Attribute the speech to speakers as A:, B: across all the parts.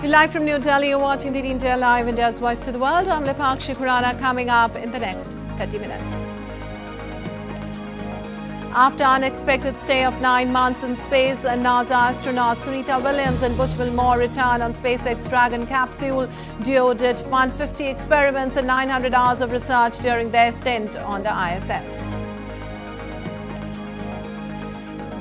A: Live from New Delhi, you're watching DD India Live, India's Voice to the World. I'm Lipakshi Khurana, coming up in the next 30 minutes. After unexpected stay of 9 months in space, NASA astronauts Sunita Williams and Butch Wilmore return on SpaceX Dragon capsule. DO did 150 experiments and 900 hours of research during their stint on the ISS.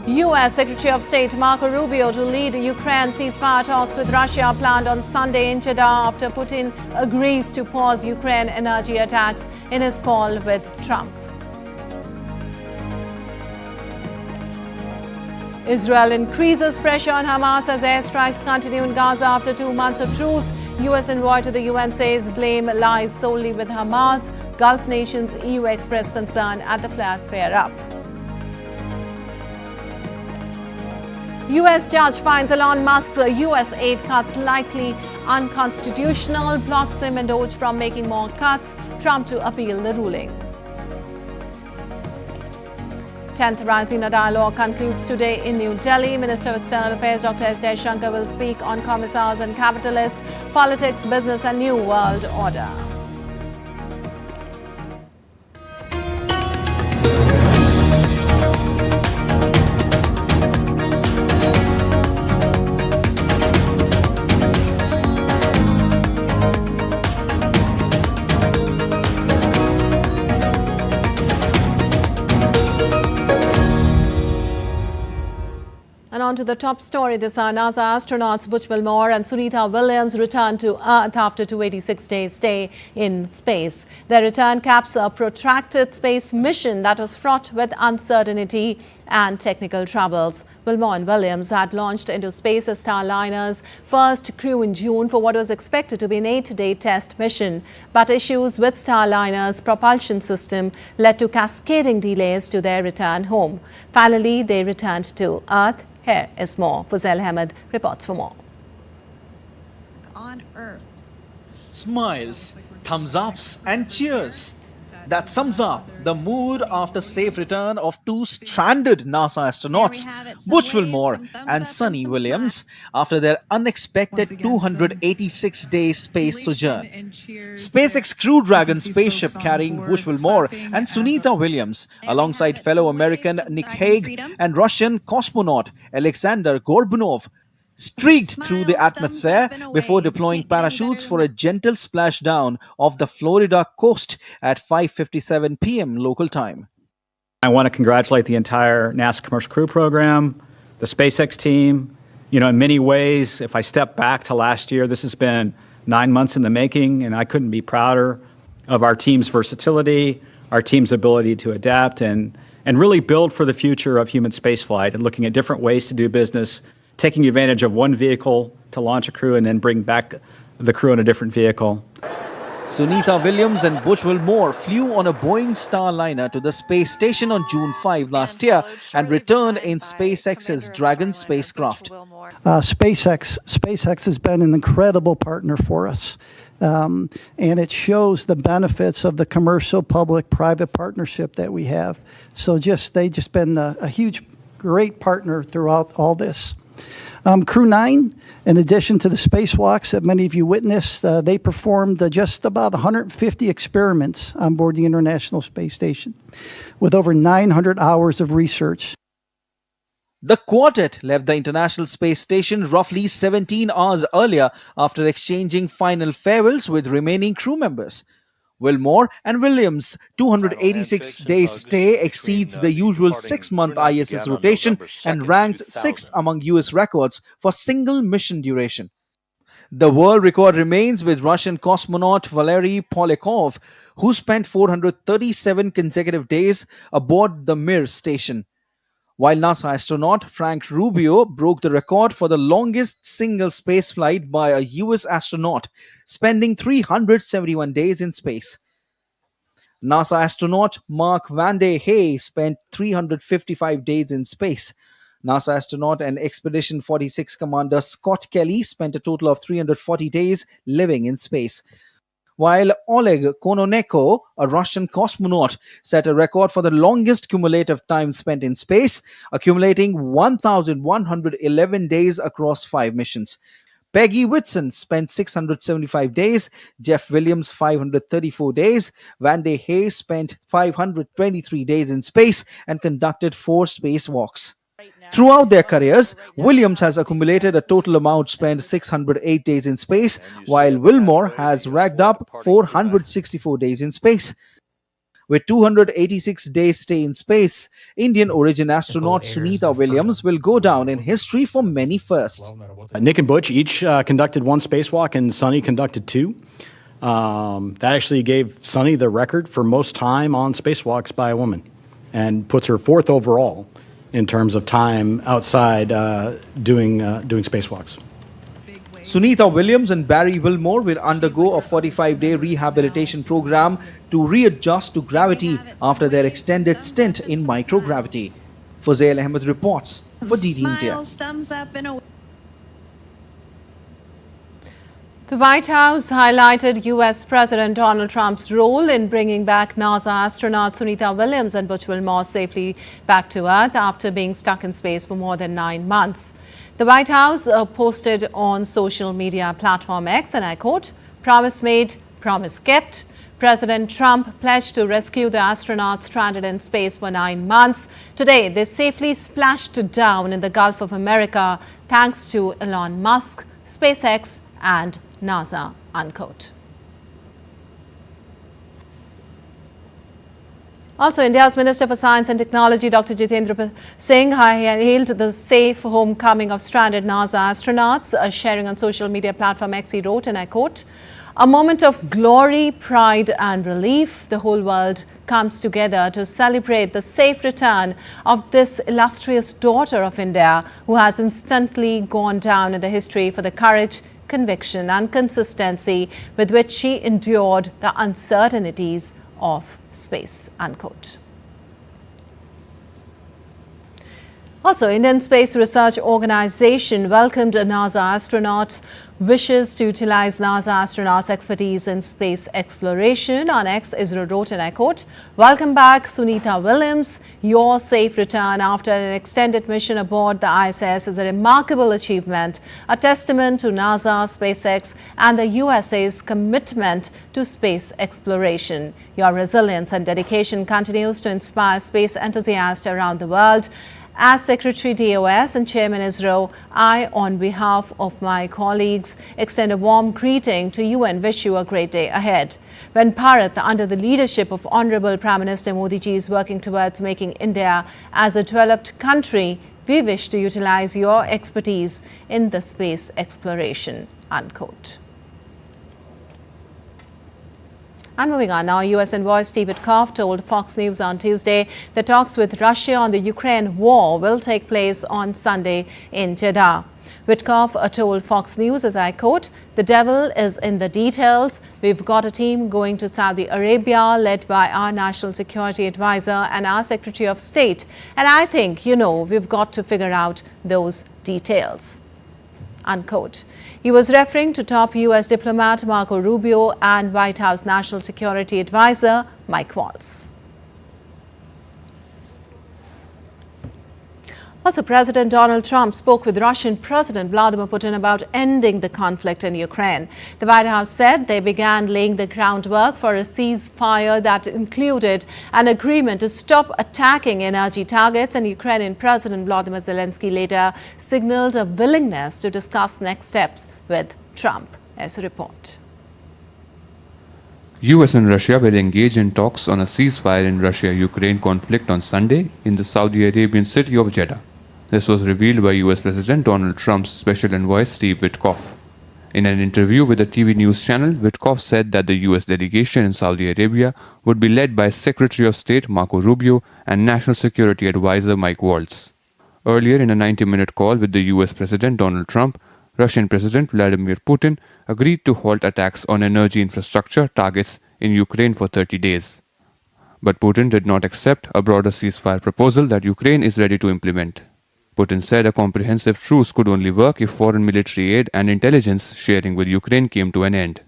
A: U.S. Secretary of State Marco Rubio to lead Ukraine ceasefire talks with Russia planned on Sunday in Jeddah after Putin agrees to pause Ukraine energy attacks in his call with Trump. Israel increases pressure on Hamas as airstrikes continue in Gaza after 2 months of truce. U.S. envoy to the UN says blame lies solely with Hamas. Gulf nations EU express concern at the flare-up. U.S. judge finds Elon Musk's USAID cuts likely unconstitutional, blocks him and Doge from making more cuts. Trump to appeal the ruling. 10th Raisina Dialogue concludes today in New Delhi. Minister of External Affairs Dr. S. Jaishankar will speak on commissars and capitalists, politics, business and new world order. On to the top story this hour. NASA astronauts Butch Wilmore and Sunita Williams returned to Earth after 286 days stay in space. Their return caps a protracted space mission that was fraught with uncertainty and technical troubles. Wilmore and Williams had launched into space as Starliner's first crew in June for what was expected to be an 8-day test mission. But issues with Starliner's propulsion system led to cascading delays to their return home. Finally, they returned to Earth. Here is more. Fuzail Ahmed reports for more.
B: On Earth.
C: Smiles, thumbs ups and cheers. That sums up the mood after safe return of 2 stranded NASA astronauts, Butch Wilmore and Sunny Williams, after their unexpected 286-day space sojourn. SpaceX Crew Dragon spaceship carrying Butch Wilmore and Sunita Williams, alongside fellow American Nick Hague and Russian cosmonaut Alexander Gorbunov, streaked through the atmosphere before deploying parachutes for a gentle splashdown off the Florida coast at 5:57 p.m. local time.
D: I want to congratulate the entire NASA Commercial Crew Program, the SpaceX team. You know, in many ways, if I step back to last year, this has been 9 months in the making, and I couldn't be prouder of our team's versatility, our team's ability to adapt and really build for the future of human spaceflight and looking at different ways to do business, taking advantage of one vehicle to launch a crew and then bring back the crew in a different vehicle.
C: Sunita Williams and Butch Wilmore flew on a Boeing Starliner to the space station on June 5 last year and returned in SpaceX's Dragon spacecraft.
E: SpaceX has been an incredible partner for us. And it shows the benefits of the commercial public-private partnership that we have. So they just been a huge, great partner throughout all this. Crew 9, in addition to the spacewalks that many of you witnessed, they performed just about 150 experiments on board the International Space Station with over 900 hours of research.
C: The quartet left the International Space Station roughly 17 hours earlier after exchanging final farewells with remaining crew members. Wilmore and Williams' 286-day stay exceeds the usual 6-month ISS rotation and ranks 6th among US records for single mission duration. The world record remains with Russian cosmonaut Valery Polyakov, who spent 437 consecutive days aboard the Mir station, while NASA astronaut Frank Rubio broke the record for the longest single spaceflight by a US astronaut, spending 371 days in space. NASA astronaut Mark Vande Hey spent 355 days in space. NASA astronaut and Expedition 46 commander Scott Kelly spent a total of 340 days living in space. While Oleg Kononenko, a Russian cosmonaut, set a record for the longest cumulative time spent in space, accumulating 1,111 days across 5 missions. Peggy Whitson spent 675 days, Jeff Williams 534 days, Vande Hayes spent 523 days in space and conducted 4 spacewalks. Throughout their careers, Williams has accumulated a total amount spent 608 days in space, while Wilmore has racked up 464 days in space. With 286 days stay in space, Indian origin astronaut Sunita Williams will go down in history for many firsts.
F: Nick and Butch each conducted 1 spacewalk, and Sunny conducted 2. That actually gave Sunny the record for most time on spacewalks by a woman, and puts her 4th overall in terms of time outside doing spacewalks.
C: Sunita Williams and Barry Wilmore will undergo a 45-day rehabilitation program to readjust to gravity after their extended stint in microgravity. Fuzail Ahmed reports for DD India.
B: Thumbs up and away.
A: The White House highlighted U.S. President Donald Trump's role in bringing back NASA astronauts Sunita Williams and Butch Wilmore safely back to Earth after being stuck in space for more than 9 months. The White House posted on social media platform X, and I quote, "Promise made, promise kept." President Trump pledged to rescue the astronauts stranded in space for 9 months. Today, they safely splashed down in the Gulf of America thanks to Elon Musk, SpaceX and NASA, unquote. Also, India's Minister for Science and Technology, Dr. Jitendra Singh, hailed the safe homecoming of stranded NASA astronauts. Sharing on social media platform X, he wrote, and I quote, "A moment of glory, pride and relief. The whole world comes together to celebrate the safe return of this illustrious daughter of India, who has instantly gone down in the history for the courage, conviction and consistency with which she endured the uncertainties of space," unquote. Also, Indian Space Research Organization welcomed a NASA astronaut wishes to utilize NASA astronauts' expertise in space exploration. On X, Israel wrote, and I quote, "Welcome back, Sunita Williams. Your safe return after an extended mission aboard the ISS is a remarkable achievement, a testament to NASA, SpaceX and the USA's commitment to space exploration. Your resilience and dedication continues to inspire space enthusiasts around the world. As Secretary DOS and Chairman ISRO, I, on behalf of my colleagues, extend a warm greeting to you and wish you a great day ahead. When Bharat, under the leadership of Honorable Prime Minister Modi ji, is working towards making India as a developed country, we wish to utilize your expertise in the space exploration," unquote. And moving on now, U.S. envoy Steve Witkoff told Fox News on Tuesday that talks with Russia on the Ukraine war will take place on Sunday in Jeddah. Witkoff told Fox News, as I quote, "The devil is in the details. We've got a team going to Saudi Arabia led by our National Security Advisor and our Secretary of State. And I think, we've got to figure out those details," unquote. He was referring to top U.S. diplomat Marco Rubio and White House National Security Advisor Mike Waltz. Also, President Donald Trump spoke with Russian President Vladimir Putin about ending the conflict in Ukraine. The White House said they began laying the groundwork for a ceasefire that included an agreement to stop attacking energy targets, and Ukrainian President Volodymyr Zelensky later signaled a willingness to discuss next steps with Trump. As a report.
G: US and Russia will engage in talks on a ceasefire in Russia-Ukraine conflict on Sunday in the Saudi Arabian city of Jeddah. This was revealed by US President Donald Trump's special envoy Steve Witkoff. In an interview with a TV news channel, Witkoff said that the US delegation in Saudi Arabia would be led by Secretary of State Marco Rubio and National Security Advisor Mike Waltz. Earlier, in a 90-minute call with the US President Donald Trump, Russian President Vladimir Putin agreed to halt attacks on energy infrastructure targets in Ukraine for 30 days. But Putin did not accept a broader ceasefire proposal that Ukraine is ready to implement. Putin said a comprehensive truce could only work if foreign military aid and intelligence sharing with Ukraine came to an end.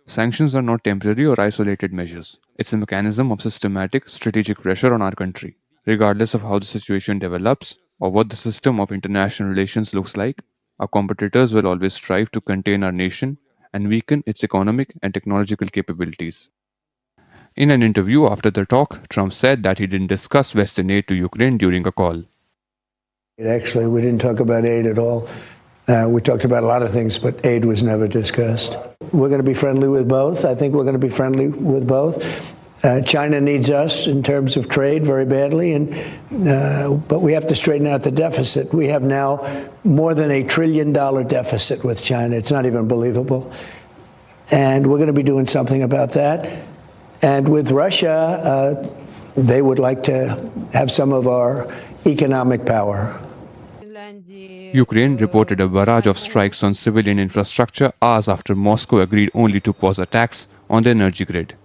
G: Sanctions are not temporary or isolated measures. It's a mechanism of systematic, strategic pressure on our country. Regardless of how the situation develops or what the system of international relations looks like, Our competitors will always strive to contain our nation and weaken its economic and technological capabilities. In an interview after the talk, Trump said that he didn't discuss Western aid to Ukraine during a call.
H: Actually, we didn't talk about aid at all. We talked about a lot of things, but aid was never discussed. We're going to be friendly with both. I think we're going to be friendly with both. China needs us in terms of trade very badly, but we have to straighten out the deficit. We have now more than $1 trillion deficit with China. It's not even believable. And we're going to be doing something about that. And with Russia, they would like to have some of our economic power.
G: Ukraine reported a barrage of strikes on civilian infrastructure hours after Moscow agreed only to pause attacks on the energy grid.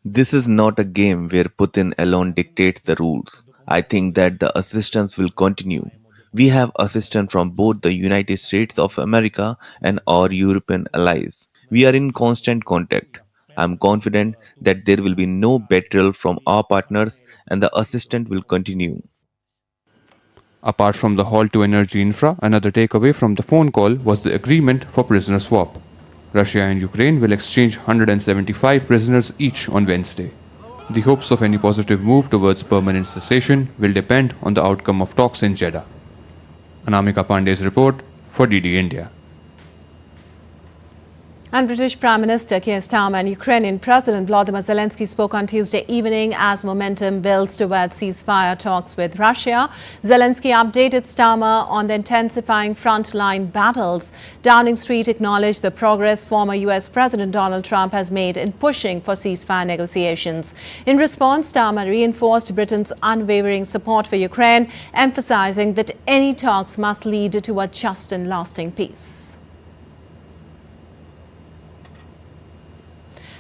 I: This is not a game where Putin alone dictates the rules. I think that the assistance will continue. We have assistance from both the United States of America and our European allies. We are in constant contact. I am confident that there will be no betrayal from our partners and the assistance will continue.
G: Apart from the halt to energy infra, another takeaway from the phone call was the agreement for prisoner swap. Russia and Ukraine will exchange 175 prisoners each on Wednesday. The hopes of any positive move towards permanent cessation will depend on the outcome of talks in Jeddah. Anamika Pandey's report for DD India.
A: And British Prime Minister Keir Starmer and Ukrainian President Volodymyr Zelensky spoke on Tuesday evening as momentum builds towards ceasefire talks with Russia. Zelensky updated Starmer on the intensifying frontline battles. Downing Street acknowledged the progress former US President Donald Trump has made in pushing for ceasefire negotiations. In response, Starmer reinforced Britain's unwavering support for Ukraine, emphasizing that any talks must lead to a just and lasting peace.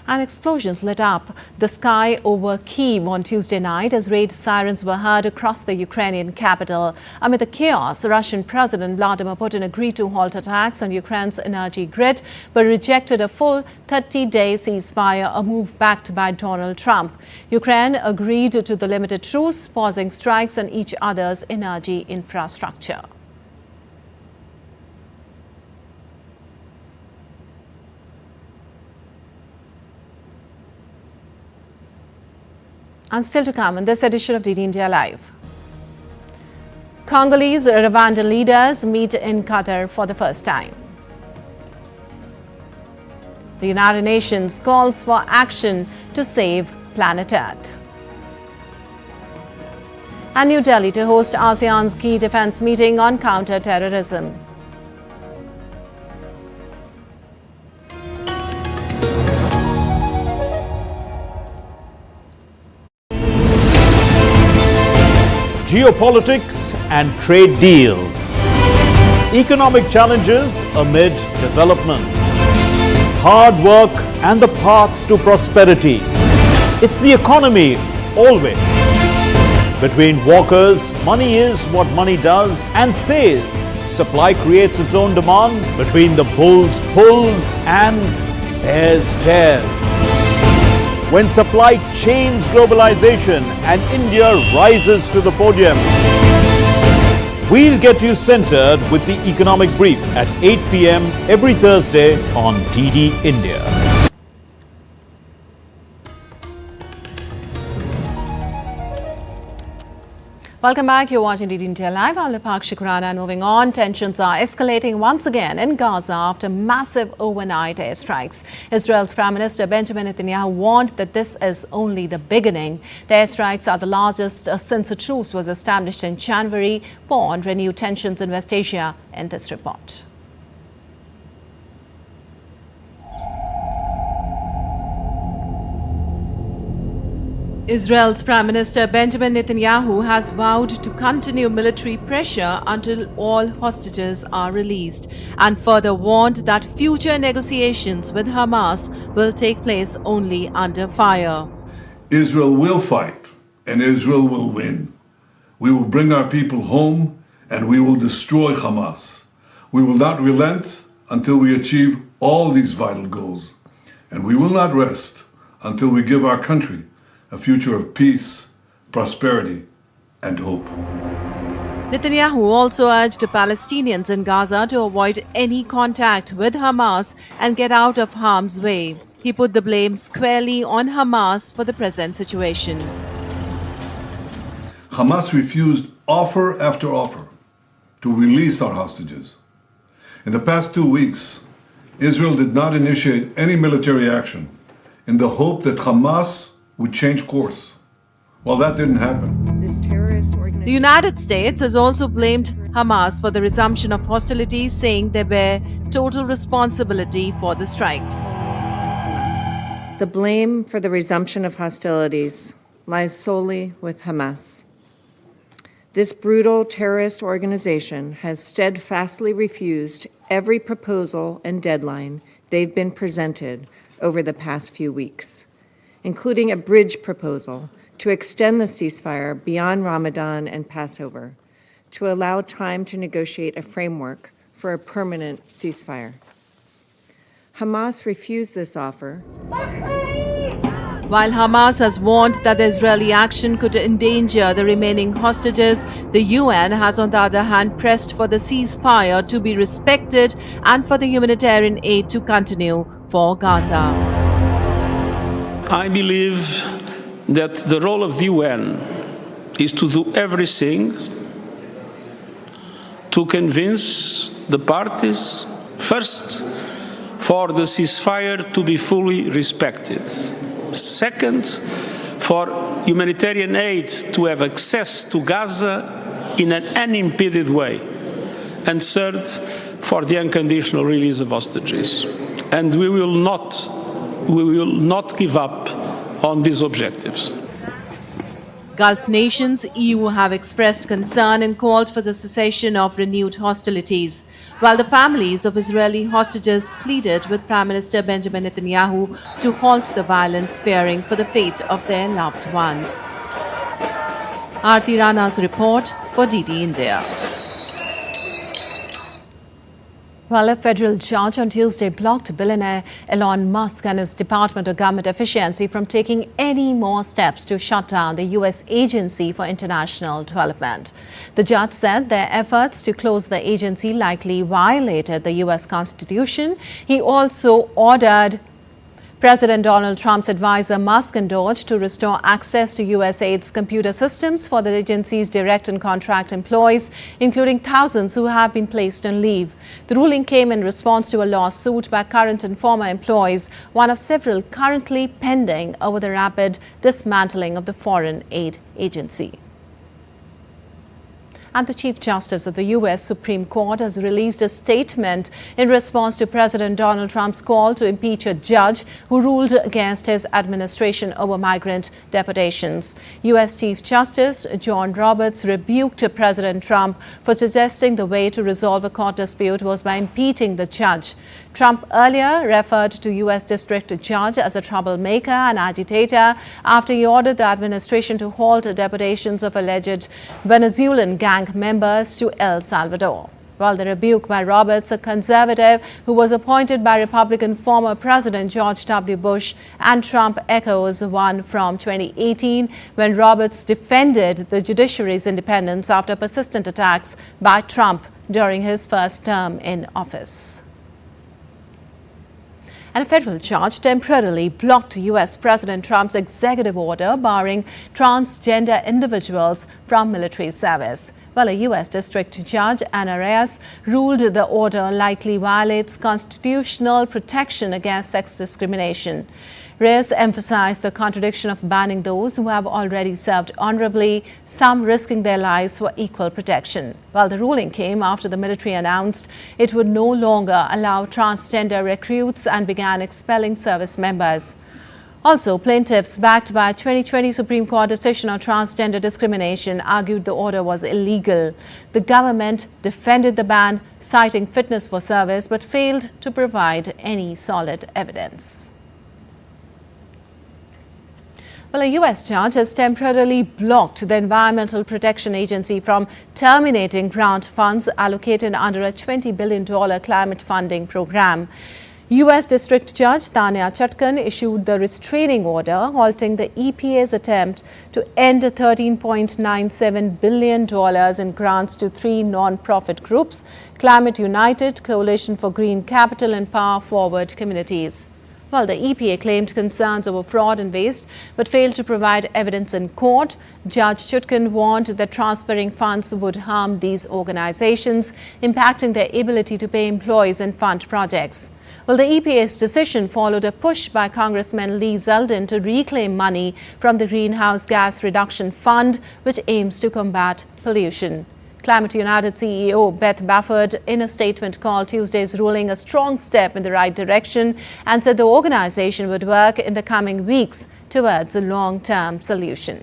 A: And explosions lit up the sky over Kyiv on Tuesday night as raid sirens were heard across the Ukrainian capital. Amid the chaos, Russian President Vladimir Putin agreed to halt attacks on Ukraine's energy grid, but rejected a full 30-day ceasefire, a move backed by Donald Trump. Ukraine agreed to the limited truce, pausing strikes on each other's energy infrastructure. And still to come in this edition of DD India Live. Congolese Rwandan leaders meet in Qatar for the first time. The United Nations calls for action to save planet Earth. And New Delhi to host ASEAN's key defense meeting on counter-terrorism.
J: Geopolitics and trade deals. Economic challenges amid development. Hard work and the path to prosperity. It's the economy, always. Between walkers, money is what money does and says. Supply creates its own demand. Between the bulls pulls and bears tears. When supply chains globalization and India rises to the podium. We'll get you centered with the Economic Brief at 8 p.m. every Thursday on DD India.
A: Welcome back. You're watching DD India Live. I'm Lipak Shikrana. And moving on, tensions are escalating once again in Gaza after massive overnight airstrikes. Israel's Prime Minister Benjamin Netanyahu warned that this is only the beginning. The airstrikes are the largest since a truce was established in January, spawned renewed tensions in West Asia in this report. Israel's Prime Minister Benjamin Netanyahu has vowed to continue military pressure until all hostages are released, and further warned that future negotiations with Hamas will take place only under fire.
K: Israel will fight, and Israel will win. We will bring our people home, and we will destroy Hamas. We will not relent until we achieve all these vital goals, and we will not rest until we give our country a future of peace, prosperity, and hope.
A: Netanyahu also urged Palestinians in Gaza to avoid any contact with Hamas and get out of harm's way. He put the blame squarely on Hamas for the present situation.
K: Hamas refused offer after offer to release our hostages. In the past 2 weeks, Israel did not initiate any military action in the hope that Hamas would change course. Well, that didn't happen.
A: The United States has also blamed Hamas for the resumption of hostilities, saying they bear total responsibility for the strikes.
L: The blame for the resumption of hostilities lies solely with Hamas. This brutal terrorist organization has steadfastly refused every proposal and deadline they've been presented over the past few weeks, including a bridge proposal to extend the ceasefire beyond Ramadan and Passover, to allow time to negotiate a framework for a permanent ceasefire. Hamas refused this offer.
A: While Hamas has warned that the Israeli action could endanger the remaining hostages, the UN has on the other hand pressed for the ceasefire to be respected and for the humanitarian aid to continue for Gaza.
M: I believe that the role of the UN is to do everything to convince the parties, first, for the ceasefire to be fully respected. Second, for humanitarian aid to have access to Gaza in an unimpeded way. And third, for the unconditional release of hostages. And we will not give up on these objectives.
A: Gulf nations, EU have expressed concern and called for the cessation of renewed hostilities, while the families of Israeli hostages pleaded with Prime Minister Benjamin Netanyahu to halt the violence, fearing for the fate of their loved ones. Aarti Rana's report for DD India. Well, a federal judge on Tuesday blocked billionaire Elon Musk and his Department of Government Efficiency from taking any more steps to shut down the U.S. Agency for International Development. The judge said their efforts to close the agency likely violated the U.S. Constitution. He also ordered President Donald Trump's advisor Musk and Doge to restore access to USAID's computer systems for the agency's direct and contract employees, including thousands who have been placed on leave. The ruling came in response to a lawsuit by current and former employees, one of several currently pending over the rapid dismantling of the foreign aid agency. And the Chief Justice of the U.S. Supreme Court has released a statement in response to President Donald Trump's call to impeach a judge who ruled against his administration over migrant deportations. U.S. Chief Justice John Roberts rebuked President Trump for suggesting the way to resolve a court dispute was by impeaching the judge. Trump earlier referred to U.S. District Judge as a troublemaker and agitator after he ordered the administration to halt deportations of alleged Venezuelan gang members to El Salvador. While the rebuke by Roberts, a conservative who was appointed by Republican former President George W. Bush, and Trump echoes one from 2018 when Roberts defended the judiciary's independence after persistent attacks by Trump during his first term in office. And a federal judge temporarily blocked U.S. President Trump's executive order barring transgender individuals from military service. Well, a U.S. District Judge, Anna Reyes, ruled the order likely violates constitutional protection against sex discrimination. Reyes emphasized the contradiction of banning those who have already served honorably, some risking their lives for equal protection. Well, the ruling came after the military announced it would no longer allow transgender recruits and began expelling service members. Also, plaintiffs, backed by a 2020 Supreme Court decision on transgender discrimination, argued the order was illegal. The government defended the ban, citing fitness for service, but failed to provide any solid evidence. Well, a U.S. judge has temporarily blocked the Environmental Protection Agency from terminating grant funds allocated under a $20 billion climate funding program. U.S. District Judge Tanya Chutkan issued the restraining order, halting the EPA's attempt to end $13.97 billion in grants to three non-profit groups: Climate United, Coalition for Green Capital and Power Forward Communities. Well, the EPA claimed concerns over fraud and waste, but failed to provide evidence in court. Judge Chutkan warned that transferring funds would harm these organizations, impacting their ability to pay employees and fund projects. Well, the EPA's decision followed a push by Congressman Lee Zeldin to reclaim money from the Greenhouse Gas Reduction Fund, which aims to combat pollution. Climate United CEO Beth Bafford, in a statement, called Tuesday's ruling a strong step in the right direction and said the organization would work in the coming weeks towards a long-term solution.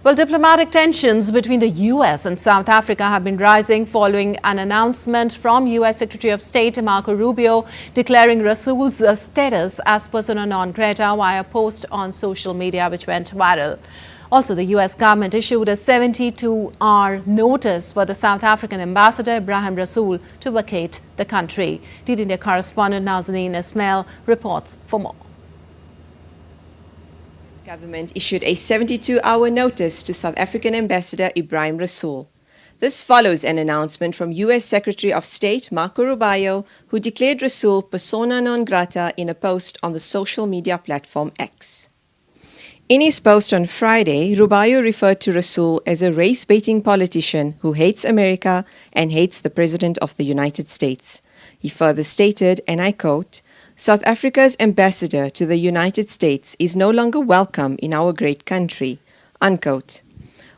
A: Well, diplomatic tensions between the U.S. and South Africa have been rising following an announcement from U.S. Secretary of State Marco Rubio declaring Rasool's status as persona non grata via a post on social media which went viral. Also, the U.S. government issued a 72-hour notice for the South African ambassador Ibrahim Rasool to vacate the country. DD correspondent Nazanin Ismail reports for more.
N: Government issued a 72-hour notice to South African Ambassador Ibrahim Rasool. This follows an announcement from U.S. Secretary of State Marco Rubio, who declared Rasool persona non grata in a post on the social media platform X. In his post on Friday, Rubio referred to Rasool as a race-baiting politician who hates America and hates the President of the United States. He further stated, and I quote, "South Africa's ambassador to the United States is no longer welcome in our great country," unquote.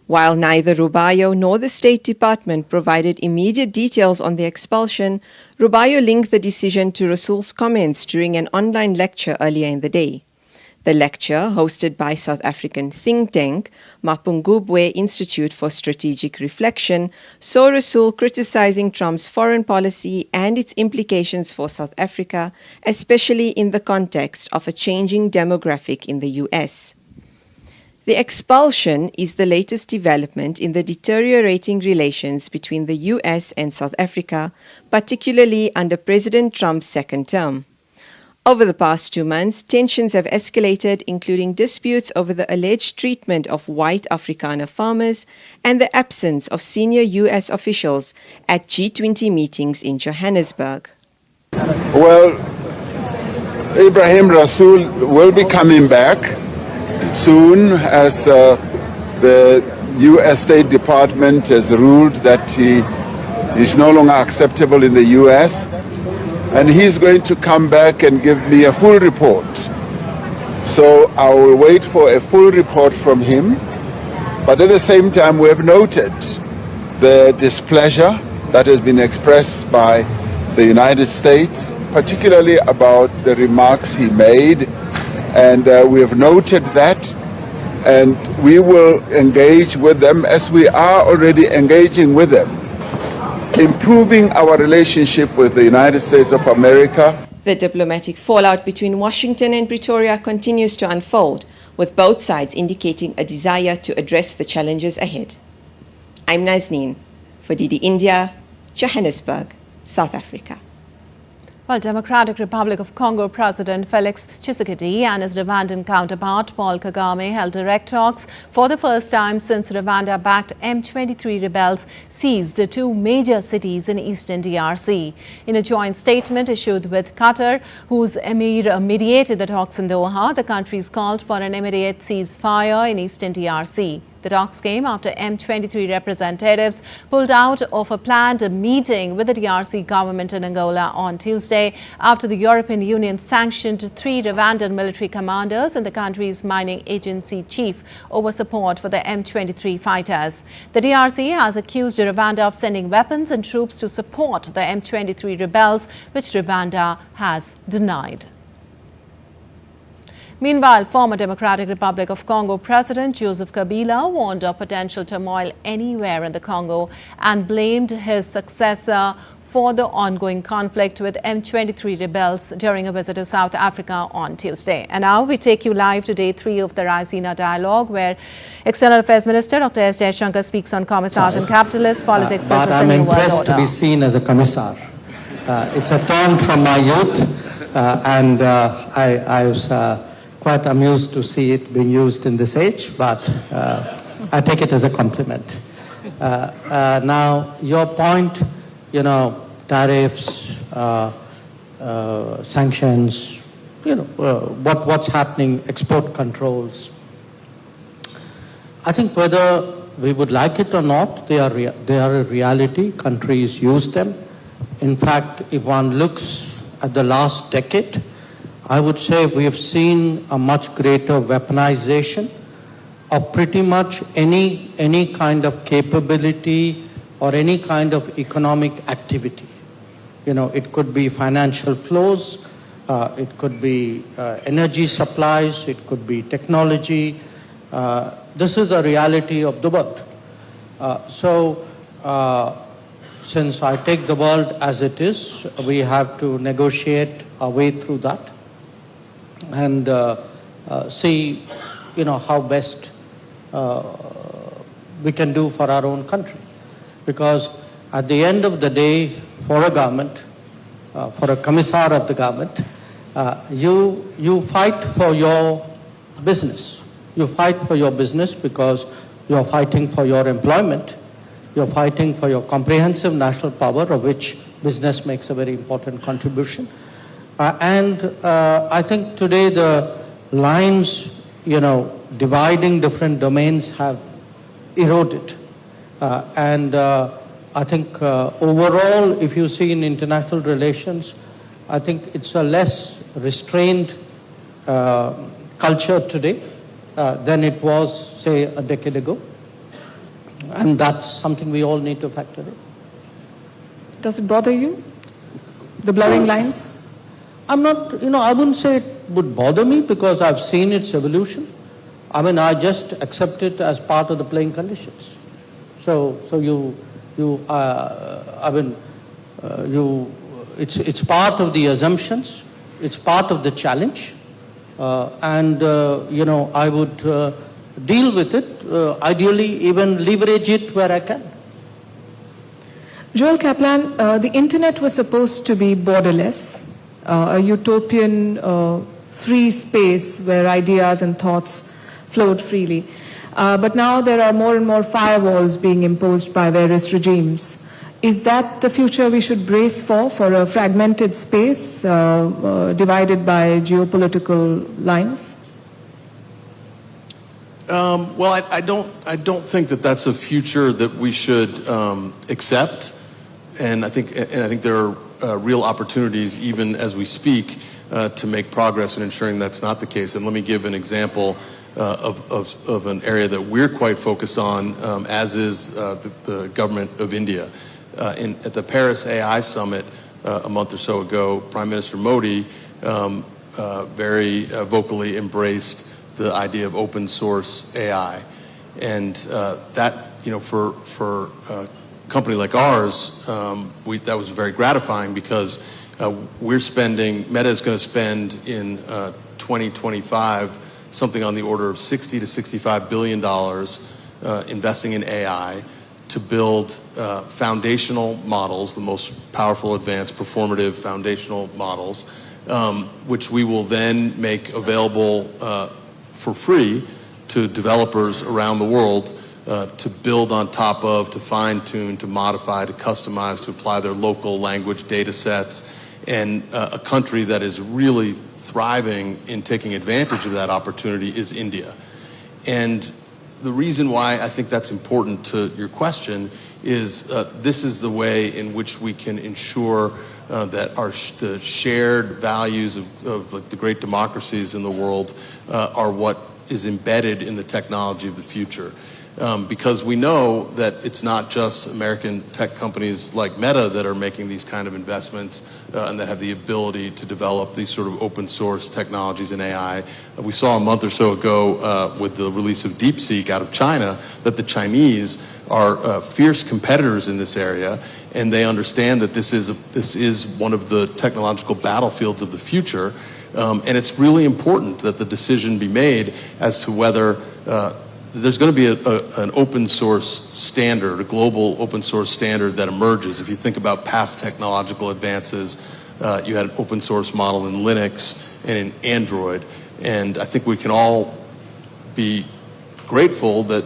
N: While neither Rubio nor the State Department provided immediate details on the expulsion, Rubio linked the decision to Rasool's comments during an online lecture earlier in the day. The lecture, hosted by South African think tank Mapungubwe Institute for Strategic Reflection, saw Rasool criticizing Trump's foreign policy and its implications for South Africa, especially in the context of a changing demographic in the U.S. The expulsion is the latest development in the deteriorating relations between the U.S. and South Africa, particularly under President Trump's second term. Over the past 2 months, tensions have escalated, including disputes over the alleged treatment of white Afrikaner farmers and the absence of senior U.S. officials at G20 meetings in Johannesburg.
O: Well, Ibrahim Rasool will be coming back soon, as the U.S. State Department has ruled that he is no longer acceptable in the U.S., and he's going to come back and give me a full report. So I will wait for a full report from him. But at the same time, we have noted the displeasure that has been expressed by the United States, particularly about the remarks he made. And we have noted that, and we will engage with them as we are already engaging with them, improving our relationship with the United States of America.
N: The diplomatic fallout between Washington and Pretoria continues to unfold, with both sides indicating a desire to address the challenges ahead. I'm Nazneen for DD India, Johannesburg, South Africa.
A: Well, Democratic Republic of Congo President Felix Tshisekedi and his Rwandan counterpart Paul Kagame held direct talks for the first time since Rwanda-backed M23 rebels seized two major cities in eastern DRC. In a joint statement issued with Qatar, whose emir mediated the talks in Doha, the countries called for an immediate ceasefire in eastern DRC. The talks came after M23 representatives pulled out of a planned meeting with the DRC government in Angola on Tuesday after the European Union sanctioned 3 Rwandan military commanders and the country's mining agency chief over support for the M23 fighters. The DRC has accused Rwanda of sending weapons and troops to support the M23 rebels, which Rwanda has denied. Meanwhile, former Democratic Republic of Congo President Joseph Kabila warned of potential turmoil anywhere in the Congo and blamed his successor for the ongoing conflict with M23 rebels during a visit to South Africa on Tuesday. And now we take you live to day 3 of the Raisina Dialogue, where External Affairs Minister Dr. S. Jaishankar speaks on commissars and capitalists, politics versus
P: but I'm
A: the new world
P: impressed
A: order.
P: to be seen as a commissar. It's a term from my youth, and I was quite amused to see it being used in this age, but I take it as a compliment. Now, your point, tariffs, sanctions, what's happening, export controls. I think whether we would like it or not, they are a reality. Countries use them. In fact, if one looks at the last decade, I would say we have seen a much greater weaponization of pretty much any kind of capability or any kind of economic activity. It could be financial flows, it could be energy supplies, it could be technology. This is the reality of the world. Since I take the world as it is, we have to negotiate our way through that and see, how best we can do for our own country. Because at the end of the day, for a government, for a commissar of the government, you fight for your business. You fight for your business because you're fighting for your employment. You're fighting for your comprehensive national power, of which business makes a very important contribution. I think today the lines, dividing different domains have eroded. I think overall, if you see in international relations, I think it's a less restrained culture today than it was, say, a decade ago. And that's something we all need to factor in.
Q: Does it bother you, the blurring lines?
P: I'm not, I wouldn't say it would bother me because I've seen its evolution. I just accept it as part of the playing conditions. It's part of the assumptions, it's part of the challenge, I would deal with it, ideally even leverage it where I can.
Q: Joel Kaplan, the internet was supposed to be borderless, a utopian free space where ideas and thoughts flowed freely. But now there are more and more firewalls being imposed by various regimes. Is that the future we should brace for a fragmented space divided by geopolitical lines?
R: Well, I don't think that that's a future that we should accept, and I think there are real opportunities, even as we speak, to make progress in ensuring that's not the case. And let me give an example of an area that we're quite focused on, as is the government of India. At the Paris AI Summit a month or so ago, Prime Minister Modi very vocally embraced the idea of open source AI, and that for a company like ours, that was very gratifying because Meta is going to spend in 2025 something on the order of $60 to $65 billion investing in AI to build foundational models, the most powerful, advanced, performative foundational models, which we will then make available for free to developers around the world to build on top of, to fine-tune, to modify, to customize, to apply their local language data sets. And a country that is really thriving in taking advantage of that opportunity is India. And the reason why I think that's important to your question is this is the way in which we can ensure that the shared values of like the great democracies in the world are what is embedded in the technology of the future. Because we know that it's not just American tech companies like Meta that are making these kind of investments and that have the ability to develop these sort of open source technologies in AI. We saw a month or so ago with the release of DeepSeek out of China that the Chinese are fierce competitors in this area, and they understand that this is one of the technological battlefields of the future. And it's really important that the decision be made as to whether there's going to be an open source standard, a global open source standard that emerges. If you think about past technological advances, you had an open source model in Linux and in Android. And I think we can all be grateful that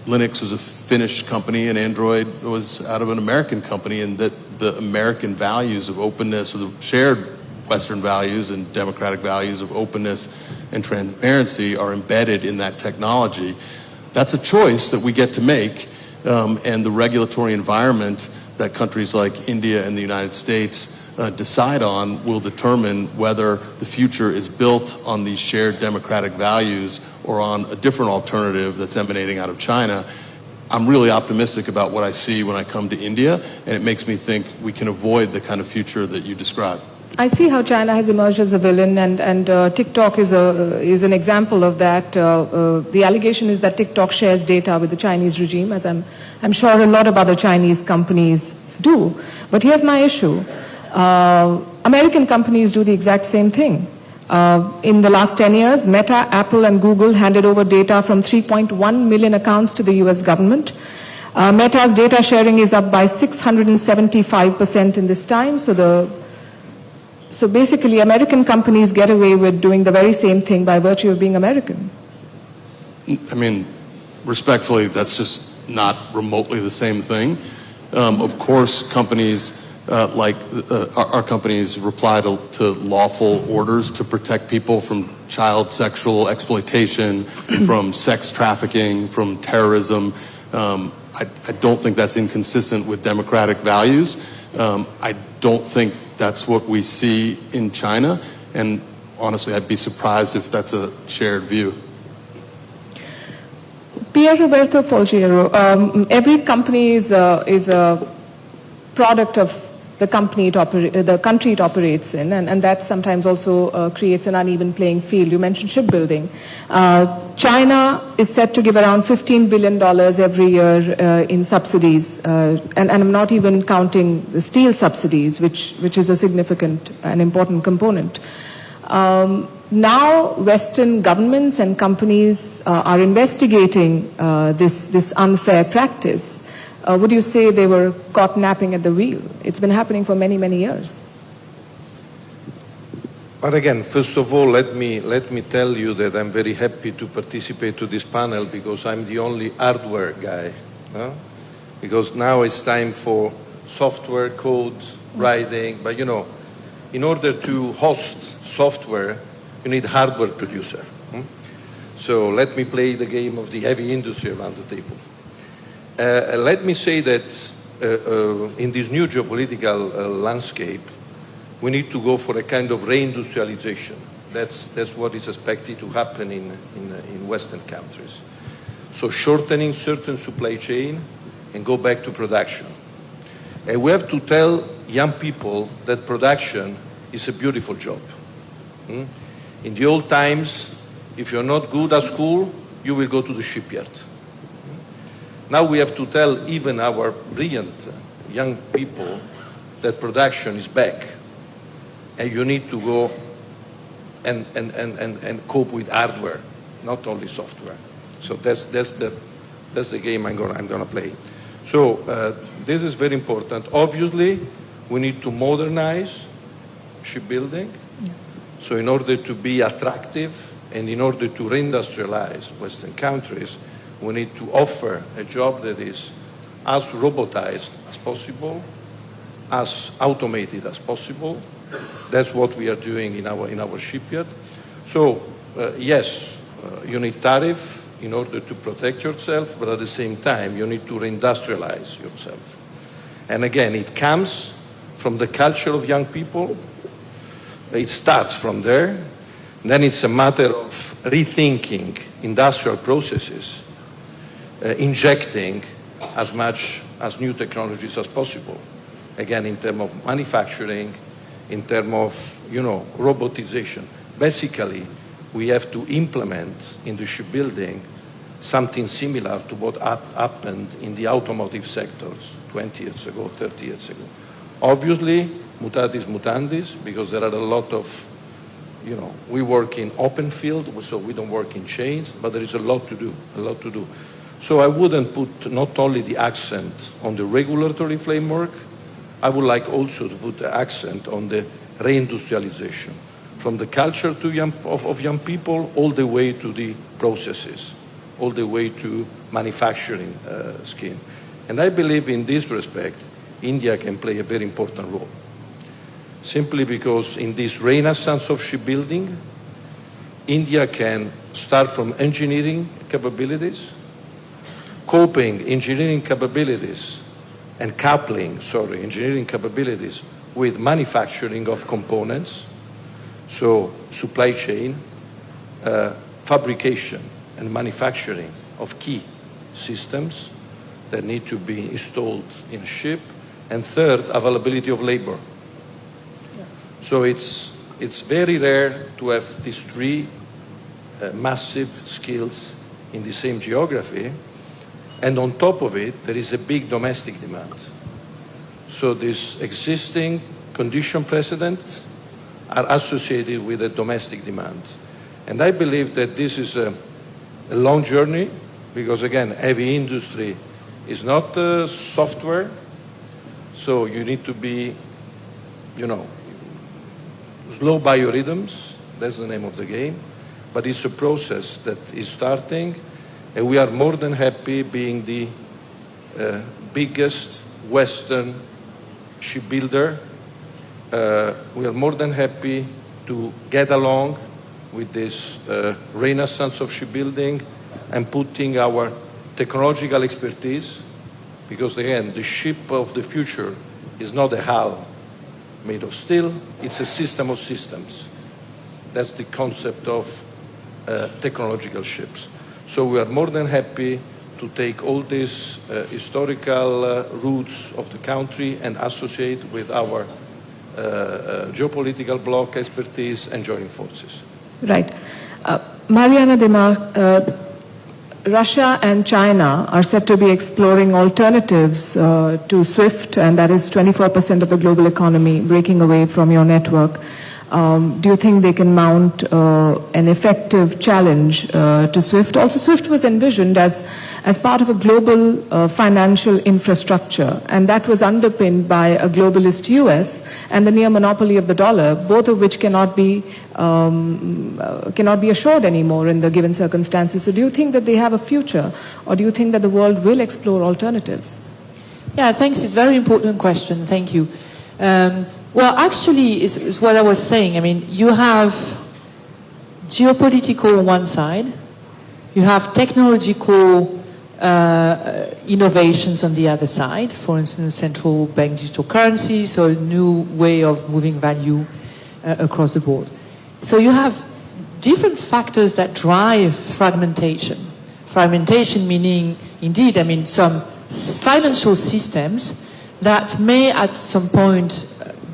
R: Linux was a Finnish company and Android was out of an American company, and that the American values of openness, or the shared Western values and democratic values of openness and transparency are embedded in that technology. That's a choice that we get to make, and the regulatory environment that countries like India and the United States decide on will determine whether the future is built on these shared democratic values or on a different alternative that's emanating out of China. I'm really optimistic about what I see when I come to India, and it makes me think we can avoid the kind of future that you described.
Q: I see how China has emerged as a villain, and TikTok is an example of that. The allegation is that TikTok shares data with the Chinese regime, as I'm sure a lot of other Chinese companies do. But here's my issue. American companies do the exact same thing. In the last 10 years, Meta, Apple, and Google handed over data from 3.1 million accounts to the US government. Meta's data sharing is up by 675% in this time. So basically, American companies get away with doing the very same thing by virtue of being American.
R: I mean, respectfully, that's just not remotely the same thing. Of course, companies like our companies reply to lawful orders to protect people from child sexual exploitation, from sex trafficking, from terrorism. I don't think that's inconsistent with democratic values. I don't think that's what we see in China, and honestly, I'd be surprised if that's a shared view.
Q: Pier Roberto Folgiero, every company is a product of the country it operates in, and that sometimes also creates an uneven playing field. You mentioned shipbuilding. China is set to give around $15 billion every year in subsidies, and I'm not even counting the steel subsidies, which is a significant and important component. Now, Western governments and companies are investigating this unfair practice. Would you say they were caught napping at the wheel? It's been happening for many, many years.
S: But again, first of all, let me tell you that I'm very happy to participate to this panel because I'm the only hardware guy. Because now it's time for software, code, writing. But you know, in order to host software, you need hardware producer. So let me play the game of the heavy industry around the table. Let me say that in this new geopolitical landscape, we need to go for a kind of reindustrialization. That's what is expected to happen in Western countries. So shortening certain supply chain and go back to production. And we have to tell young people that production is a beautiful job. In the old times, if you're not good at school, you will go to the shipyard. Now we have to tell even our brilliant young people that production is back, and you need to go and cope with hardware, not only software. So that's the game I'm gonna play. So this is very important. Obviously, we need to modernize shipbuilding. So in order to be attractive and in order to reindustrialize Western countries, we need to offer a job that is as robotized as possible, as automated as possible. That's what we are doing in our shipyard. So yes, you need tariff in order to protect yourself, but at the same time, you need to reindustrialize yourself. And again, it comes from the culture of young people. It starts from there. Then it's a matter of rethinking industrial processes, injecting as much as new technologies as possible. Again, in terms of manufacturing, in terms of, robotization. Basically, we have to implement in the shipbuilding something similar to what happened in the automotive sectors 20 years ago, 30 years ago. Obviously, mutatis mutandis, because there are a lot of, we work in open field, so we don't work in chains, but there is a lot to do, So I wouldn't put not only the accent on the regulatory framework, I would like also to put the accent on the reindustrialization, from the culture of young people all the way to the processes, all the way to manufacturing scheme. And I believe in this respect, India can play a very important role. Simply because in this renaissance of shipbuilding, India can start from engineering capabilities, coping engineering capabilities, and coupling, engineering capabilities with manufacturing of components, so supply chain, fabrication and manufacturing of key systems that need to be installed in a ship, and third, availability of labor. So it's very rare to have these three massive skills in the same geography, and on top of it, there is a big domestic demand. So these existing condition precedents are associated with a domestic demand. And I believe that this is a long journey, because again, heavy industry is not software, so you need to be, slow biorhythms, that's the name of the game, but it's a process that is starting, and we are more than happy being the biggest Western shipbuilder. We are more than happy to get along with this renaissance of shipbuilding and putting our technological expertise, because again, the ship of the future is not a hull made of steel, it's a system of systems. That's the concept of technological ships. So we are more than happy to take all these historical roots of the country and associate with our geopolitical bloc expertise and joining forces.
Q: Right. Mariana Demar, Russia and China are said to be exploring alternatives to SWIFT, and that is 24% of the global economy breaking away from your network. Do you think they can mount an effective challenge to SWIFT? Also, SWIFT was envisioned as part of a global financial infrastructure, and that was underpinned by a globalist US and the near monopoly of the dollar, both of which cannot be assured anymore in the given circumstances. So do you think that they have a future, or do you think that the world will explore alternatives?
T: Yeah, thanks. It's a very important question. Thank you. Well, actually, is what I was saying. I mean, you have geopolitical on one side, you have technological innovations on the other side, for instance, central bank digital currency, so a new way of moving value across the board. So you have different factors that drive fragmentation. Fragmentation meaning, indeed, I mean, some financial systems that may at some point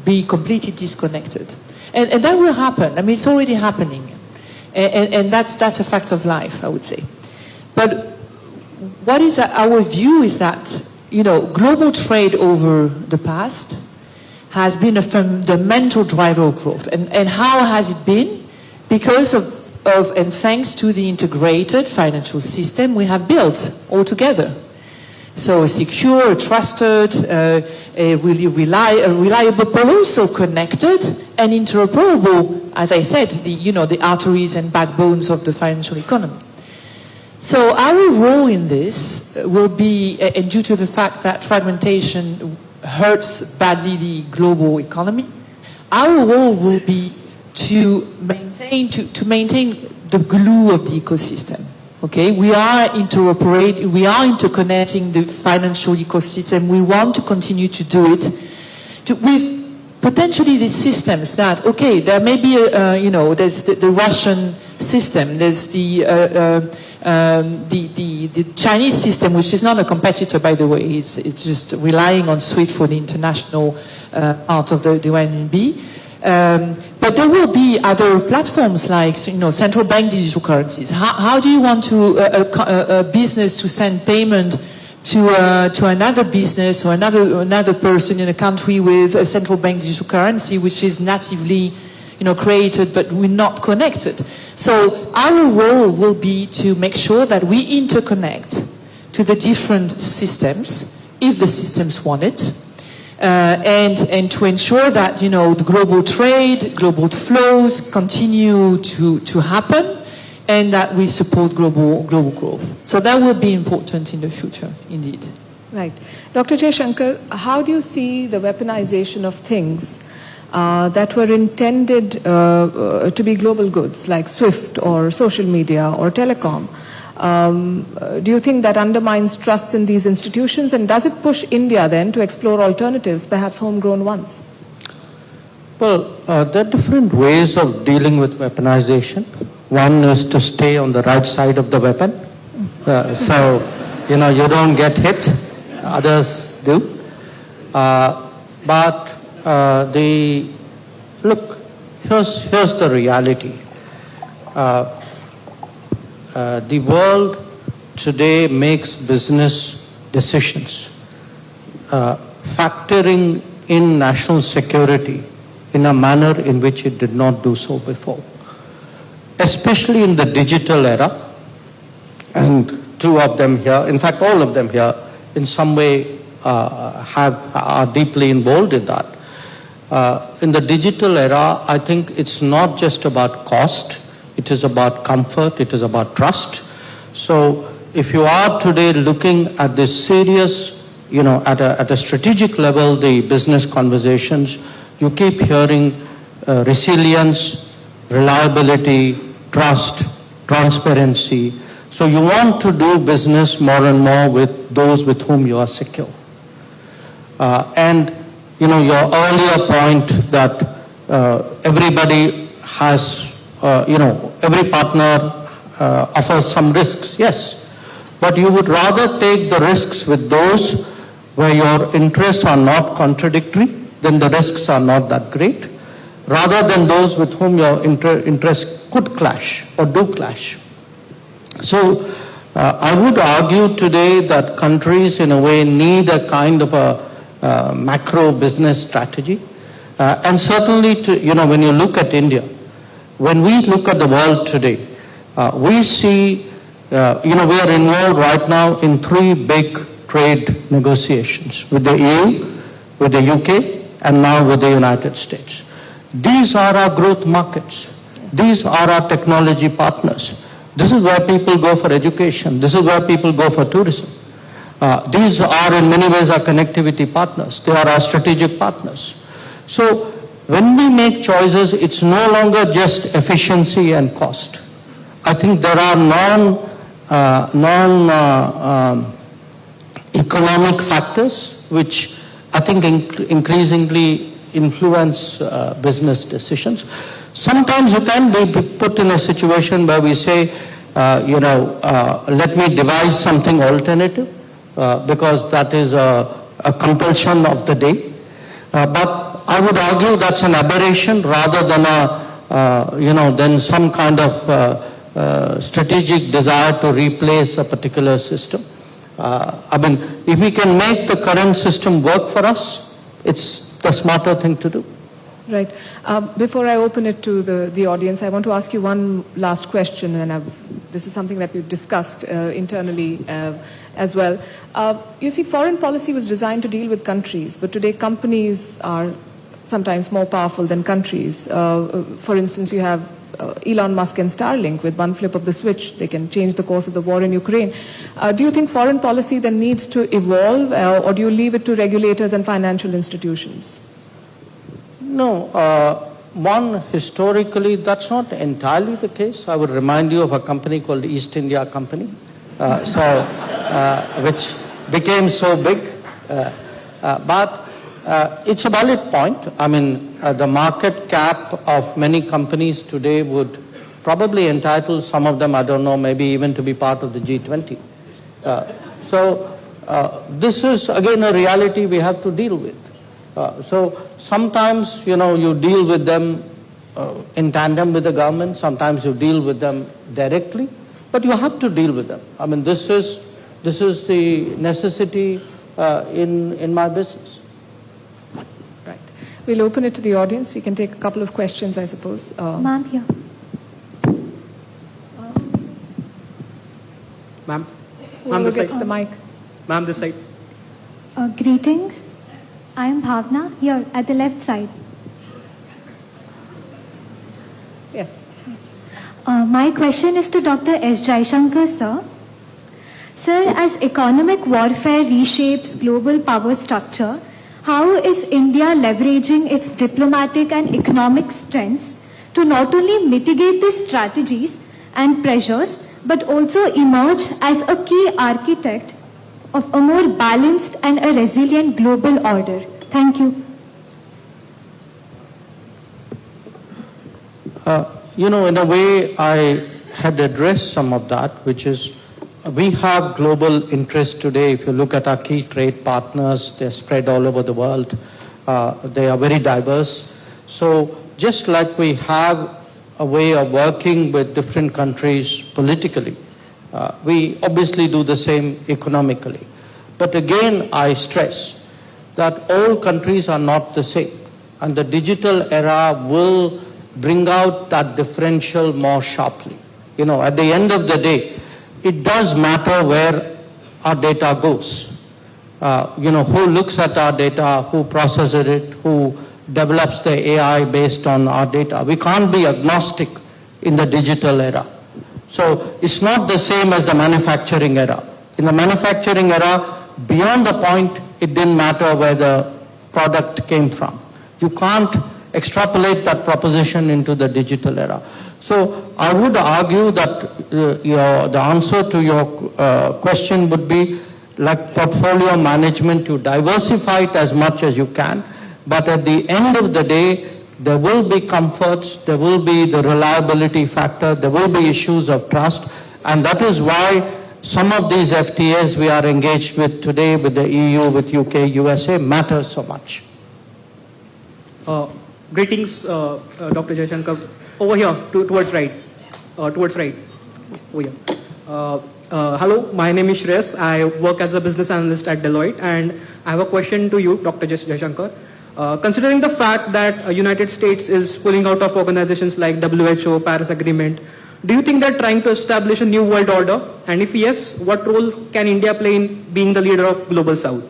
T: be completely disconnected. And that will happen. I mean, it's already happening. And that's a fact of life, I would say. But what is our view is that, global trade over the past has been a fundamental driver of growth. And how has it been? Because of and thanks to the integrated financial system we have built all together. So a secure, trusted, a really reliable, but also connected and interoperable, as I said, the arteries and backbones of the financial economy. So our role in this will be, and due to the fact that fragmentation hurts badly the global economy, our role will be to maintain the glue of the ecosystem. Okay, we are interconnecting the financial ecosystem. We want to continue to do it with potentially these systems that, okay, there may be, there's the Russian system, there's the Chinese system, which is not a competitor, by the way. It's just relying on SWIFT for the international part of the YNB. But there will be other platforms like, central bank digital currencies. How do you want to a business to send payment to another business or another person in a country with a central bank digital currency which is natively, created but we're not connected? So our role will be to make sure that we interconnect to the different systems if the systems want it. And to ensure that, the global trade, global flows continue to happen and that we support global growth. So that will be important in the future, indeed.
Q: Right. Dr. Jaishankar, how do you see the weaponization of things that were intended to be global goods, like SWIFT or social media or telecom? Do you think that undermines trust in these institutions, and does it push India then to explore alternatives, perhaps homegrown ones?
P: Well, there are different ways of dealing with weaponization. One is to stay on the right side of the weapon. So, you don't get hit, others do. Look, here's the reality. The world today makes business decisions, factoring in national security in a manner in which it did not do so before. Especially in the digital era, and two of them here, in fact all of them here, in some way are deeply involved in that. In the digital era, I think it's not just about cost, it is about comfort, it is about trust. So if you are today looking at this serious, at a strategic level, the business conversations, you keep hearing resilience, reliability, trust, transparency. So you want to do business more and more with those with whom you are secure. And your earlier point that everybody has, every partner offers some risks, yes. But you would rather take the risks with those where your interests are not contradictory, then the risks are not that great, rather than those with whom your interests could clash or do clash. So I would argue today that countries in a way need a kind of a macro business strategy. And certainly, when you look at India, when we look at the world today, we see, we are involved right now in 3 big trade negotiations with the EU, with the UK, and now with the United States. These are our growth markets. These are our technology partners. This is where people go for education. This is where people go for tourism. These are in many ways our connectivity partners. They are our strategic partners. So when we make choices, it's no longer just efficiency and cost. I think there are non-economic factors which I think increasingly influence business decisions. Sometimes you can be put in a situation where we say, let me devise something alternative because that is a compulsion of the day. But I would argue that's an aberration rather than than some kind of strategic desire to replace a particular system. If we can make the current system work for us, it's the smarter thing to do.
Q: Right. Before I open it to the audience, I want to ask you one last question, and this is something that we've discussed internally as well. You see, foreign policy was designed to deal with countries, but today companies are sometimes more powerful than countries. For instance, you have Elon Musk and Starlink. With one flip of the switch, they can change the course of the war in Ukraine. Do you think foreign policy then needs to evolve, or do you leave it to regulators and financial institutions?
P: No, one, historically, that's not entirely the case. I would remind you of a company called East India Company, which became so big. But it's a valid point. The market cap of many companies today would probably entitle some of them, I don't know, maybe even to be part of the G20. So this is, again, a reality we have to deal with. So sometimes, you deal with them in tandem with the government. Sometimes you deal with them directly, but you have to deal with them. I mean, this is the necessity in my business.
Q: Right. We'll open it to the audience. We can take a couple of questions, I suppose.
U: Ma'am, here.
Q: Ma'am, this
U: gets
Q: side.
U: the mic?
Q: Ma'am, this side.
U: Greetings. I am Bhavna, here at the left side.
Q: Yes.
U: My question is to Dr. S. Jaishankar, sir. Sir, as economic warfare reshapes global power structure, how is India leveraging its diplomatic and economic strengths to not only mitigate these strategies and pressures, but also emerge as a key architect of a more balanced and a resilient global order? Thank you.
P: In a way, I had addressed some of that, which is we have global interests today. If you look at our key trade partners, they're spread all over the world. They are very diverse. So just like we have a way of working with different countries politically, we obviously do the same economically. But again, I stress that all countries are not the same. And the digital era will bring out that differential more sharply. At the end of the day, it does matter where our data goes. Who looks at our data, who processes it, who develops the AI based on our data. We can't be agnostic in the digital era. So it's not the same as the manufacturing era. In the manufacturing era, beyond the point, it didn't matter where the product came from. You can't extrapolate that proposition into the digital era. So I would argue that the answer to your question would be like portfolio management. You diversify it as much as you can, but at the end of the day, there will be comforts, there will be the reliability factor, there will be issues of trust, and that is why some of these FTAs we are engaged with today with the EU, with UK, USA matter so much.
V: Greetings, Dr. Jaishankar. Over here, towards right. Over here. Hello, my name is Shreyas. I work as a business analyst at Deloitte, and I have a question to you, Dr. Jaishankar. Considering the fact that United States is pulling out of organizations like WHO, Paris Agreement, do you think they're trying to establish a new world order? And if yes, what role can India play in being the leader of Global South?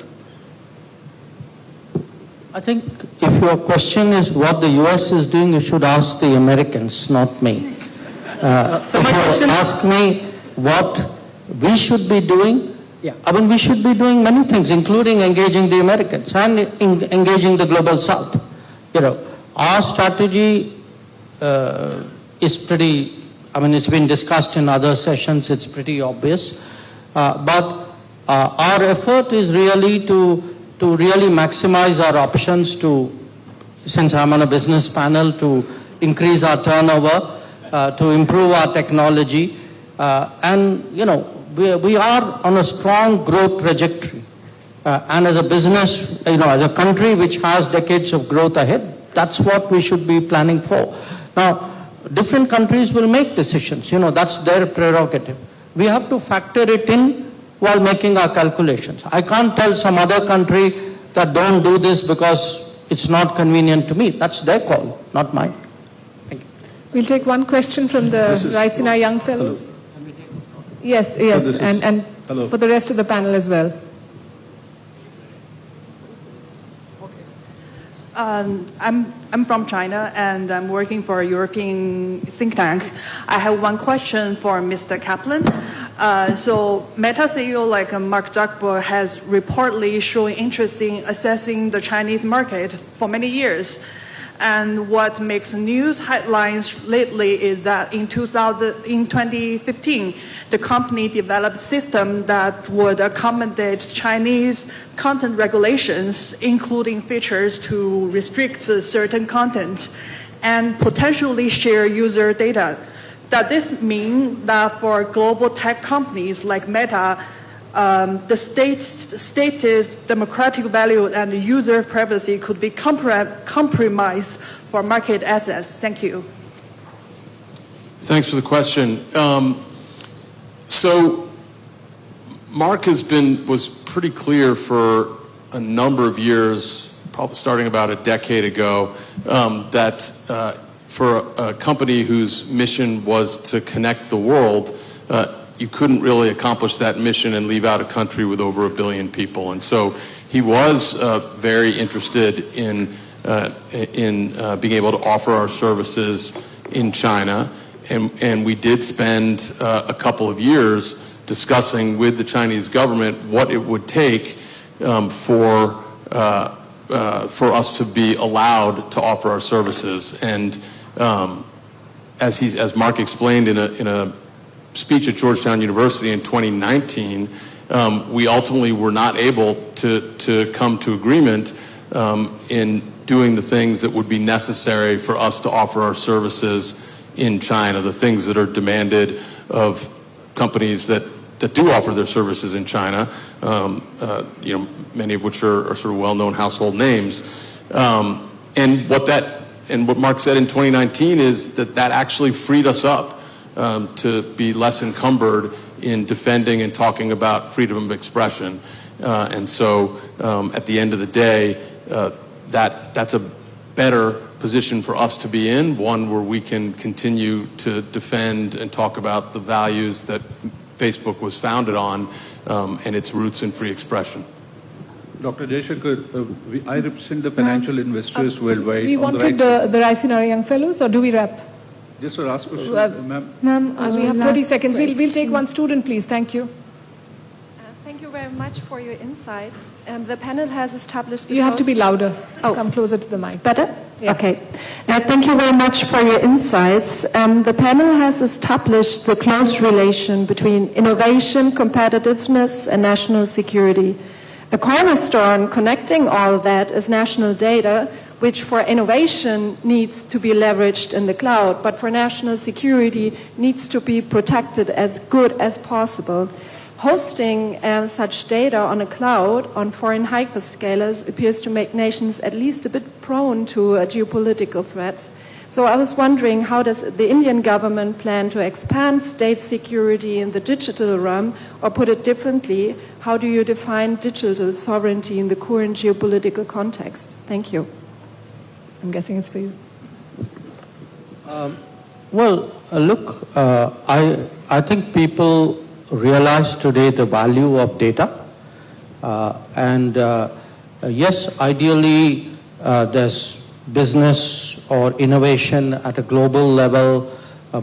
P: I think if your question is what the US is doing, you should ask the Americans, not me. If you ask me what we should be doing, I mean, we should be doing many things, including engaging the Americans and engaging the Global South. Our strategy is pretty, I mean, it's been discussed in other sessions, it's pretty obvious. But our effort is really to really maximize our options since I'm on a business panel, to increase our turnover, to improve our technology. And, we are on a strong growth trajectory. And as a business, as a country which has decades of growth ahead, that's what we should be planning for. Now, different countries will make decisions, that's their prerogative. We have to factor it in while making our calculations. I can't tell some other country that don't do this because it's not convenient to me. That's their call, not mine.
Q: Thank you. We'll take one question from the Raisina young fellows. Hello. Yes, and for the rest of the panel as well.
W: I'm from China and I'm working for a European think tank. I have one question for Mr. Kaplan. So Meta CEO like Mark Zuckerberg has reportedly shown interest in assessing the Chinese market for many years. And what makes news headlines lately is that in 2015, the company developed a system that would accommodate Chinese content regulations, including features to restrict certain content and potentially share user data. Does this mean that for global tech companies like Meta, the stated democratic value and user privacy could be compromised for market access? Thank you.
R: Thanks for the question. So Mark was pretty clear for a number of years, probably starting about a decade ago, that for a company whose mission was to connect the world, you couldn't really accomplish that mission and leave out a country with over 1 billion people. And so he was very interested in being able to offer our services in China. And we did spend a couple of years discussing with the Chinese government what it would take for us to be allowed to offer our services. And as Mark explained in a speech at Georgetown University in 2019, we ultimately were not able to come to agreement in doing the things that would be necessary for us to offer our services in China, the things that are demanded of companies that do offer their services in China, many of which are sort of well-known household names. And what Mark said in 2019 is that actually freed us up to be less encumbered in defending and talking about freedom of expression. And so at the end of the day, that's a better position for us to be in, one where we can continue to defend and talk about the values that Facebook was founded on and its roots in free expression.
D: Dr. Jaishankar, I represent the financial investors worldwide.
Q: We wanted the Raisina Young Fellows, or do we wrap?
D: Just a last question, ma'am.
Q: Ma'am, we have 30 seconds. We'll take one student, please. Thank you.
E: Thank you very much for your insights. The panel has established...
Q: You have to be louder. Come closer to the mic.
E: Better? Yeah. Okay. Thank you very much for your insights. The panel has established the close relation between innovation, competitiveness, and national security. The cornerstone connecting all that is national data, which for innovation needs to be leveraged in the cloud, but for national security needs to be protected as good as possible. Hosting such data on a cloud on foreign hyperscalers appears to make nations at least a bit prone to geopolitical threats. So I was wondering, how does the Indian government plan to expand state security in the digital realm, or put it differently, how do you define digital sovereignty in the current geopolitical context? Thank you.
Q: I'm guessing it's for you.
P: Look, I think people realize today the value of data, yes, ideally there's business or innovation at a global level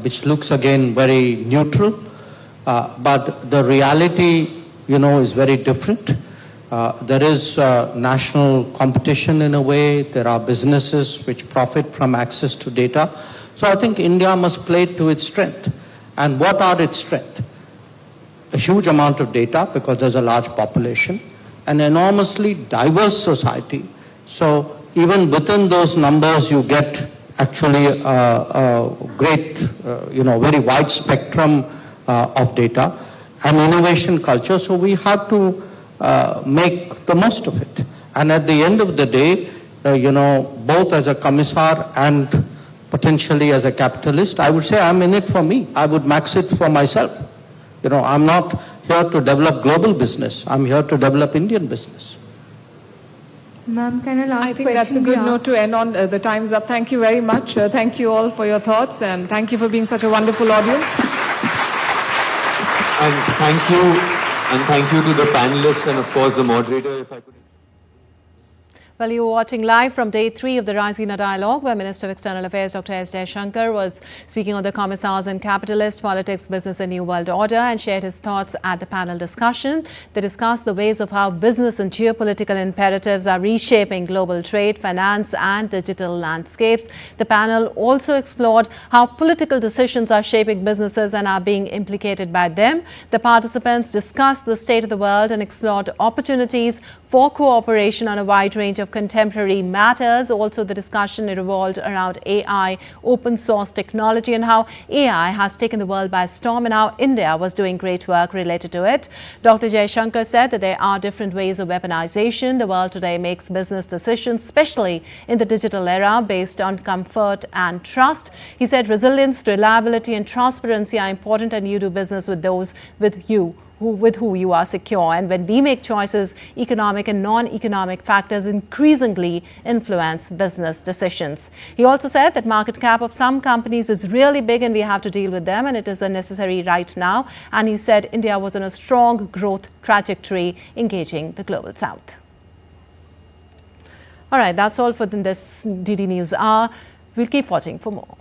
P: which looks again very neutral, but the reality is very different. There is national competition in a way. There are businesses which profit from access to data. So I think India must play to its strength. And what are its strengths? A huge amount of data, because there's a large population, an enormously diverse society. So even within those numbers, you get actually a great, very wide spectrum of data, and innovation culture. So we have to make the most of it. And at the end of the day, both as a commissar and potentially as a capitalist, I would say I'm in it for me. I would max it for myself. I'm not here to develop global business. I'm here to develop Indian business.
Q: Ma'am, can I ask I think that's a good note to end on. The time's up. Thank you very much. Thank you all for your thoughts, and thank you for being such a wonderful audience.
I: And thank you to the panelists and of course the moderator. If I could...
A: Well, you're watching live from day 3 of the Raisina Dialogue, where Minister of External Affairs Dr. S. Jaishankar was speaking on the commissars in capitalist, politics, business and new world order, and shared his thoughts at the panel discussion. They discussed the ways of how business and geopolitical imperatives are reshaping global trade, finance and digital landscapes. The panel also explored how political decisions are shaping businesses and are being implicated by them. The participants discussed the state of the world and explored opportunities for cooperation on a wide range of contemporary matters. Also, the discussion revolved around AI, open source technology, and how AI has taken the world by storm, and how India was doing great work related to it. Dr. Jaishankar said that there are different ways of weaponization. The world today makes business decisions, especially in the digital era, based on comfort and trust. He said resilience, reliability, and transparency are important, and you do business with those with who you are secure. And when we make choices, economic and non-economic factors increasingly influence business decisions. He also said that market cap of some companies is really big and we have to deal with them, and it is unnecessary right now. And he said India was on a strong growth trajectory, engaging the global south. All right, that's all for this DD News Hour. We'll keep watching for more.